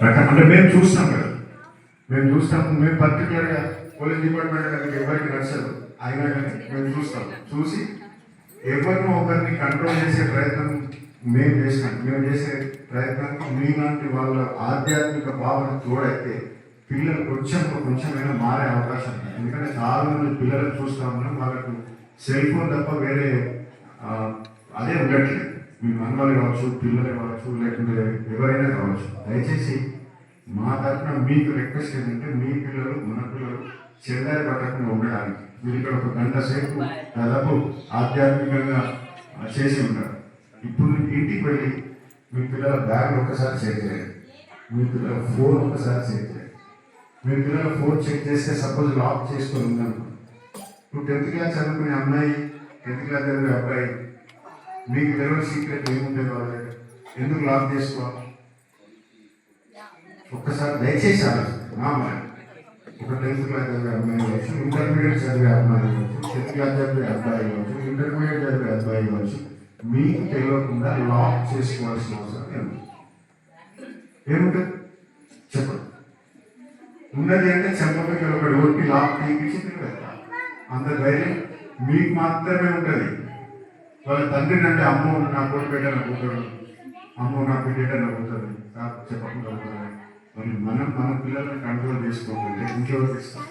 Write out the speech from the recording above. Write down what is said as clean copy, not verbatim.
రకం అంటే మేము చూస్తాం కదా, మేము పర్టికులర్గా పోలీస్ డిపార్ట్మెంట్ అనేది ఎవరికి నచ్చదు, అయినా కానీ మేము చూస్తాం. చూసి ఎవరినో ఒకరిని కంట్రోల్ చేసే ప్రయత్నం మేము చేసే ప్రయత్నానికి మీలాంటి వాళ్ళ ఆధ్యాత్మిక భావన తోడైతే పిల్లలు కొంచెమైనా మారే అవకాశం ఉంది. ఎందుకంటే చాలా మంది పిల్లలు చూస్తూ ఉన్నాం, వాళ్ళకు సెల్ ఫోన్ తప్ప వేరే అదే ఉండట్లేదు. మీ మనవాళ్ళు కావచ్చు, పిల్లలు కావచ్చు, లేకుంటే ఎవరైనా కావచ్చు. దయచేసి మా తరఫున మీకు రిక్వెస్ట్ ఏంటంటే మీ పిల్లలు మన పిల్లలు చెల్లారి పట్టకుండా ఉండడానికి మీరు ఇక్కడ ఒక గంట సేపు దాదాపు ఆధ్యాత్మికంగా చేసి ఉంటారు. ఇప్పుడు ఇంటికి వెళ్ళి మీ పిల్లల బ్యాగ్ ఒక్కసారి చెక్ చేయండి, మీ పిల్లల ఫోన్ ఒక్కసారి చెక్ చేయండి. మీ పిల్లల ఫోన్ చెక్ చేస్తే సపోజ్ లాక్ చేసుకొని ఉందనుకో, నువ్వు 10th క్లాస్ చదువుకునే అమ్మాయి, 10th క్లాస్ చదివే అబ్బాయి, మీకు తెలియని సీక్రెట్ ఏముంటుంది వాళ్ళ దగ్గర, ఎందుకు లాక్ చేసుకోవాలి? ఒక్కసారి దయచేసి ఆలోచించండి. ఒక 10th క్లాస్ చదివే అమ్మాయి కావచ్చు, ఇంటర్మీడియట్ చదివే అమ్మాయి కావచ్చు, 10th క్లాస్ చదివే అబ్బాయి కావచ్చు, ఇంటర్మీడియట్ చదివే అబ్బాయి కావచ్చు, మీకు తెలియకుండా లాక్ చేసుకోవాల్సిన అవసరం ఏముంటుంది చెప్పండి. ఉన్నది అంటే చెప్పబోయి ఒక డోర్కి లాక్ తీపించి తిరగలుగుతాం. అంత ధైర్యం మీకు మాత్రమే ఉంటుంది. వాళ్ళ తండ్రిని అంటే అమ్మో నా కోటి బిడ్డ నవ్వుతాడు, అమ్మో నా బిడ్డ నవ్వుతుంది చెప్పకుండా అవుతుంది. మరి మనం మన పిల్లల్ని కంట్రోల్ చేసుకోకపోతే ఇంకెవరికి ఇస్తాం?